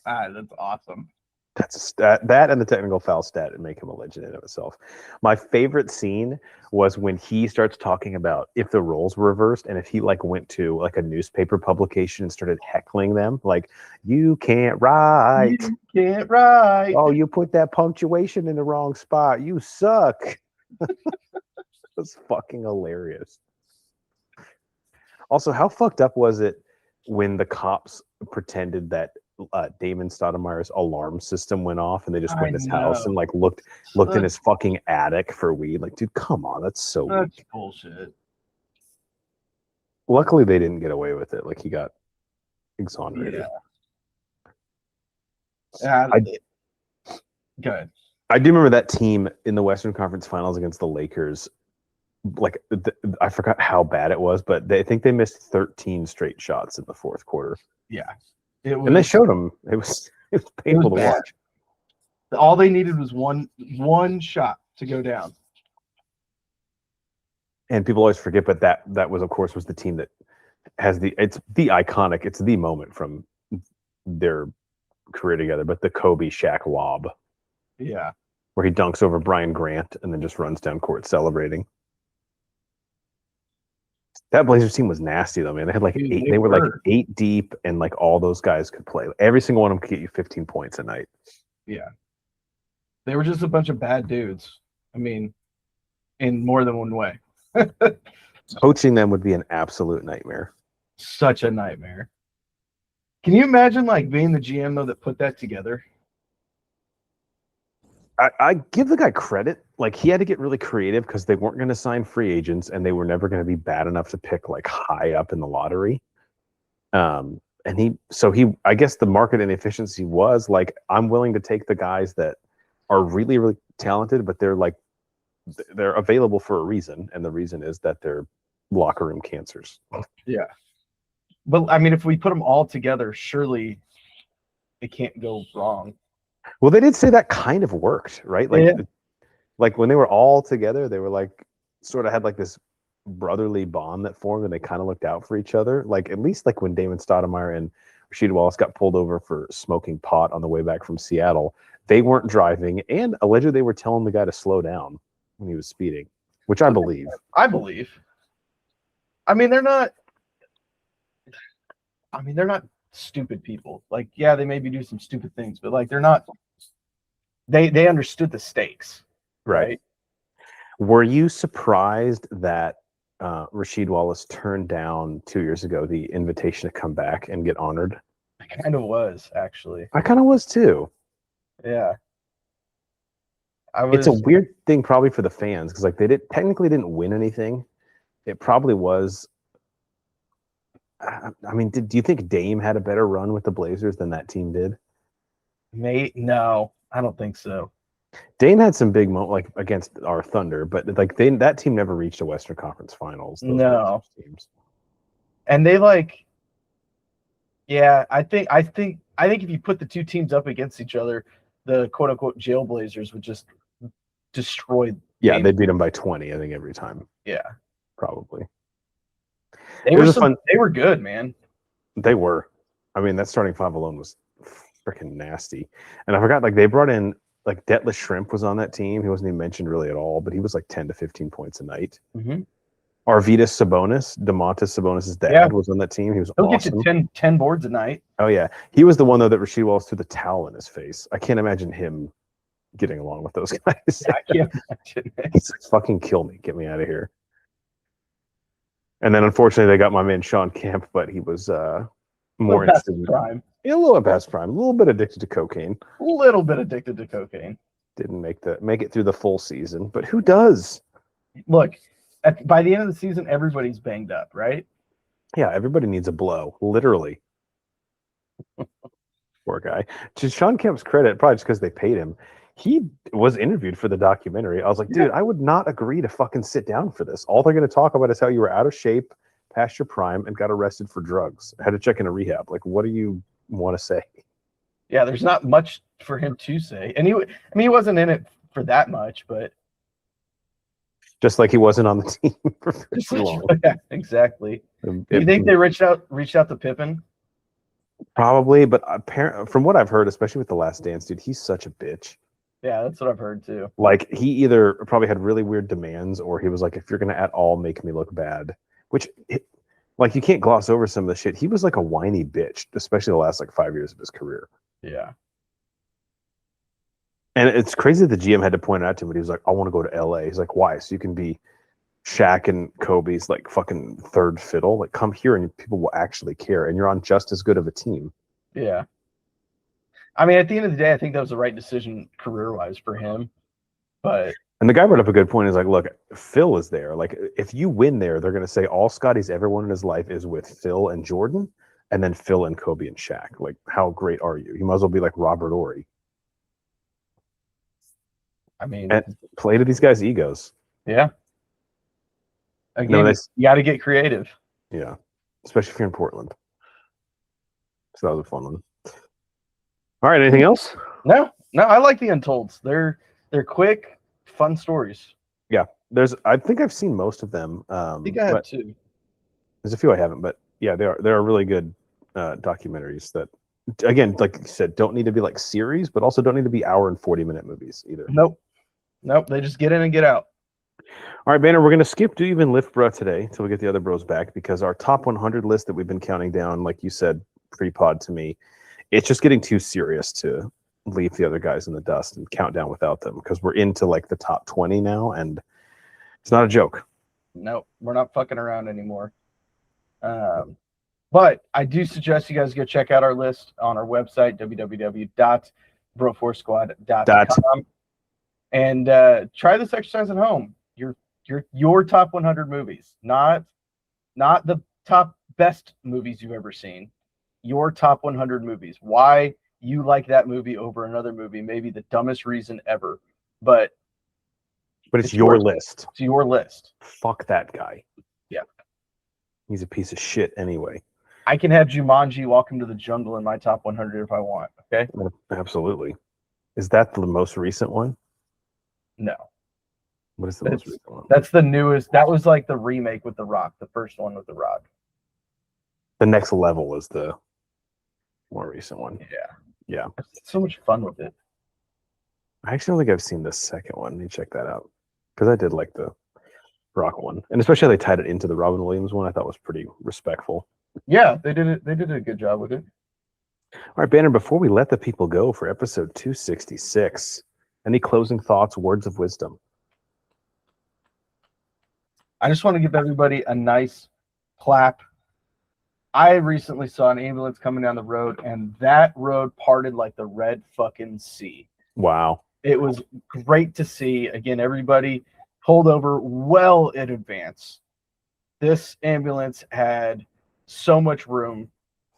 That's awesome. That's that and the technical foul stat make him a legend in of itself. My favorite scene was when he starts talking about if the roles were reversed and if he like went to like a newspaper publication and started heckling them like, you can't write. You can't write. Oh, you put that punctuation in the wrong spot. You suck. That's fucking hilarious. Also, how fucked up was it when the cops pretended that Damon Stoudemire's alarm system went off and they just went in his house and like looked in his fucking attic for weed? Like, dude, come on, that's weak. Bullshit. Luckily, they didn't get away with it. Like, he got exonerated. Yeah. Good. I do remember that team in the Western Conference Finals against the Lakers. Like, I forgot how bad it was, but I think they missed 13 straight shots in the fourth quarter. Yeah. And they showed them. It was painful to watch. All they needed was one shot to go down. And people always forget, but that was, of course, was the team that has it's the iconic, it's the moment from their career together, but the Kobe Shaq lob. Yeah. Where he dunks over Brian Grant and then just runs down court celebrating. That Blazers team was nasty though, man. They had like eight. They were like 8 deep, and like all those guys could play. Every single one of them could get you 15 points a night. Yeah. They were just a bunch of bad dudes. I mean, in more than one way. Coaching them would be an absolute nightmare. Such a nightmare. Can you imagine like being the GM though that put that together? I give the guy credit. Like, he had to get really creative because they weren't going to sign free agents and they were never going to be bad enough to pick like high up in the lottery. And I guess the market inefficiency was like, I'm willing to take the guys that are really, really talented, but they're available for a reason. And the reason is that they're locker room cancers. Yeah. But I mean, if we put them all together, surely it can't go wrong. Well, they did say that kind of worked, right? Like, yeah. Like when they were all together, they were like sort of had like this brotherly bond that formed, and they kind of looked out for each other. Like, at least like when Damon Stoudemire and Rasheed Wallace got pulled over for smoking pot on the way back from Seattle, they weren't driving, and allegedly they were telling the guy to slow down when he was speeding, which I believe. I believe. I mean, they're not stupid people. Like, yeah, they maybe do some stupid things, but like they're not. They understood the stakes, right? Were you surprised that Rasheed Wallace turned down 2 years ago the invitation to come back and get honored? I kind of was, actually. I kind of was too. Yeah. It's a weird thing probably for the fans because like they technically didn't win anything. It probably was. I mean, do you think Dame had a better run with the Blazers than that team did? No, I don't think so. Dame had some big moments, like against our Thunder, but like that team never reached a Western Conference Finals. No, teams. And they like, yeah, I think if you put the two teams up against each other, the quote unquote jail Blazers would just destroy. Yeah, they beat them by 20, I think, every time. Yeah, probably. They were good, man. They were. I mean, that starting five alone was freaking nasty. And I forgot, like, they brought in, like, Detlef Shrimp was on that team. He wasn't even mentioned really at all, but he was like 10 to 15 points a night. Mm-hmm. Arvydas Sabonis, Domantas Sabonis' dad, was on that team. He was awesome. Get you 10 boards a night. Oh, yeah. He was the one, though, that Rasheed Wallace threw the towel in his face. I can't imagine him getting along with those guys. Yeah, I can't imagine it. He's like, fucking kill me. Get me out of here. And then, unfortunately, they got my man Sean Kemp, but he was more interested in prime. Yeah, a little past prime. A little bit addicted to cocaine. A little bit addicted to cocaine. Didn't make it through the full season, but who does? Look, by the end of the season, everybody's banged up, right? Yeah, everybody needs a blow, literally. Poor guy. To Sean Kemp's credit, probably just because they paid him, he was interviewed for the documentary. I was like, dude, I would not agree to fucking sit down for this. All they're going to talk about is how you were out of shape, past your prime, and got arrested for drugs. I had to check into rehab. Like, what do you want to say? Yeah, there's not much for him to say. And he wasn't in it for that much, but just like he wasn't on the team for so long. Yeah, exactly. Do you think they reached out to Pippen? Probably, but from what I've heard, especially with The Last Dance, dude, he's such a bitch. Yeah, that's what I've heard too. Like, he either probably had really weird demands, or he was like, if you're going to at all make me look bad, which, like, you can't gloss over some of the shit. He was like a whiny bitch, especially the last like 5 years of his career. Yeah. And it's crazy that the GM had to point it out to him, but he was like, I want to go to LA. He's like, why? So you can be Shaq and Kobe's like fucking third fiddle. Like, come here and people will actually care, and you're on just as good of a team. Yeah. I mean, at the end of the day, I think that was the right decision career-wise for him. And the guy brought up a good point. He's like, look, Phil is there. Like, if you win there, they're going to say all Scotty's ever won in his life is with Phil and Jordan, and then Phil and Kobe and Shaq. Like, how great are you? You might as well be like Robert Horry. I mean, and play to these guys' egos. Yeah. Again, you got to get creative. Yeah, especially if you're in Portland. So that was a fun one. All right, anything else? No, I like the Untolds. They're quick, fun stories. Yeah, I think I've seen most of them. I think I have too. There's a few I haven't, but yeah, they are really good documentaries that, again, like you said, don't need to be like series, but also don't need to be hour and 40-minute movies either. Nope. They just get in and get out. All right, Banner, we're going to skip Do Even Lift Bro today until we get the other bros back, because our top 100 list that we've been counting down, like you said, pre-pod to me, it's just getting too serious to leave the other guys in the dust and count down without them, because we're into like the top 20 now, and it's not a joke. No, we're not fucking around anymore. But I do suggest you guys go check out our list on our website, www.brofoursquad.com, and try this exercise at home. Your top 100 movies, not the top best movies you've ever seen. Your top 100 movies. Why you like that movie over another movie? Maybe the dumbest reason ever, but it's your list. It's your list. Fuck that guy. Yeah, he's a piece of shit anyway. I can have Jumanji: Welcome to the Jungle in my top 100 if I want. Okay. Absolutely. Is that the most recent one? No. What is the most recent one? That's the newest. That was like the remake with The Rock. The first one with The Rock. The Next Level is the more recent one. Yeah. So much fun with it. I actually don't think I've seen the second one. Let me check that out, because I did like the Rock one, and especially how they tied it into the Robin Williams one. I thought was pretty respectful. Yeah, they did it. They did a good job with it. All right, Banner, before we let the people go for episode 266, any closing thoughts, words of wisdom? I just want to give everybody a nice clap. I recently saw an ambulance coming down the road, and that road parted like the Red fucking Sea. Wow. It was great to see. Again, everybody pulled over well in advance. This ambulance had so much room.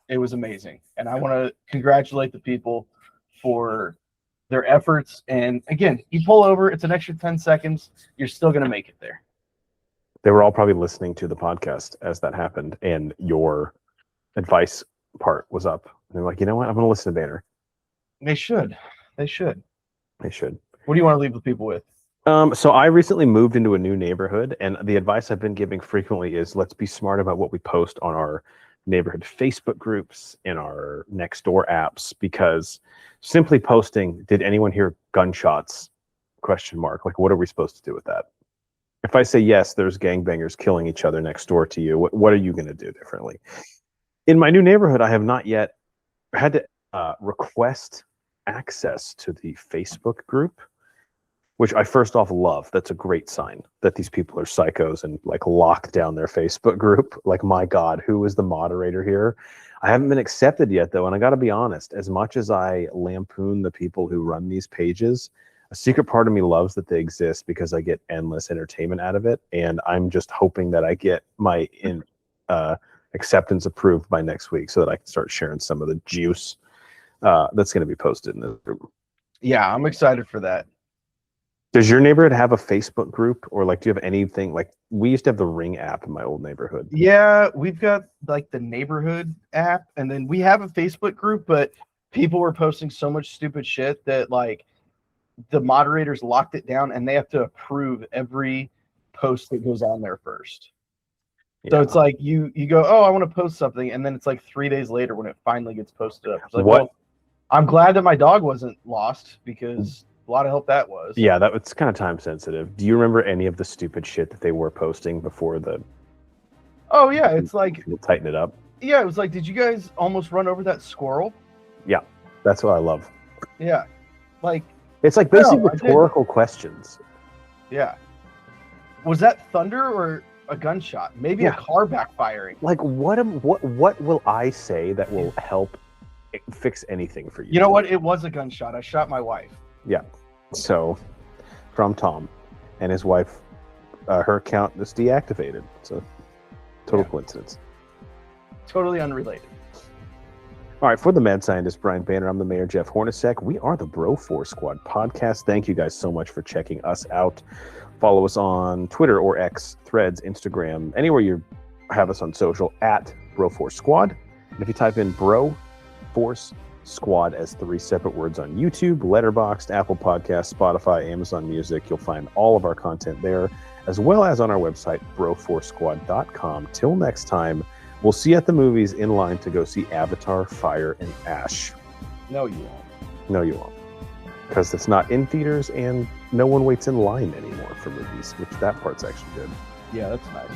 It was amazing. And I want to congratulate the people for their efforts. And again, you pull over, it's an extra 10 seconds. You're still going to make it there. They were all probably listening to the podcast as that happened, and your advice part was up. And they're like, you know what? I'm going to listen to Banner. They should. They should. What do you want to leave the people with? So I recently moved into a new neighborhood, and the advice I've been giving frequently is let's be smart about what we post on our neighborhood Facebook groups and our next door apps, because simply posting, did anyone hear gunshots? ? Like, what are we supposed to do with that? If I say, yes, there's gangbangers killing each other next door to you, what are you going to do differently? In my new neighborhood, I have not yet had to request access to the Facebook group, which I first off love. That's a great sign that these people are psychos and like lock down their Facebook group. Like, my God, who is the moderator here? I haven't been accepted yet, though, and I got to be honest, as much as I lampoon the people who run these pages, a secret part of me loves that they exist because I get endless entertainment out of it, and I'm just hoping that I get my acceptance approved by next week so that I can start sharing some of the juice that's going to be posted in the group. Yeah, I'm excited for that. Does your neighborhood have a Facebook group, or like, do you have anything? Like, we used to have the Ring app in my old neighborhood. Yeah, we've got like the neighborhood app, and then we have a Facebook group, but people were posting so much stupid shit that like the moderators locked it down, and they have to approve every post that goes on there first. Yeah. So it's like you go, oh, I want to post something, and then it's like 3 days later when it finally gets posted up. It's like, what? Well, I'm glad that my dog wasn't lost, because a lot of help that was. Yeah, that was kind of time sensitive. Do you remember any of the stupid shit that they were posting before the? Oh yeah, it's like we'll tighten it up. Yeah, it was like, did you guys almost run over that squirrel? Yeah, that's what I love. Yeah, like it's like basically rhetorical questions. Yeah, was that thunder or a gunshot? Maybe a car backfiring. Like, what will I say that will help fix anything for you? You know what? It was a gunshot. I shot my wife. Yeah. So, from Tom and his wife, her account is deactivated. So, total coincidence. Totally unrelated. All right, for the mad scientist Brian Banner, I'm the mayor Jeff Hornacek. We are the Bro Force Squad podcast. Thank you guys so much for checking us out. Follow us on Twitter or X, Threads, Instagram, anywhere you have us on social at Bro Force Squad. And if you type in Bro Force Squad as 3 separate words on YouTube, Letterboxd, Apple Podcasts, Spotify, Amazon Music. You'll find all of our content there, as well as on our website, broforcesquad.com. Till next time, we'll see you at the movies in line to go see Avatar, Fire, and Ash. No, you won't. No, you won't. Because it's not in theaters and no one waits in line anymore for movies, which that part's actually good. Yeah, that's nice.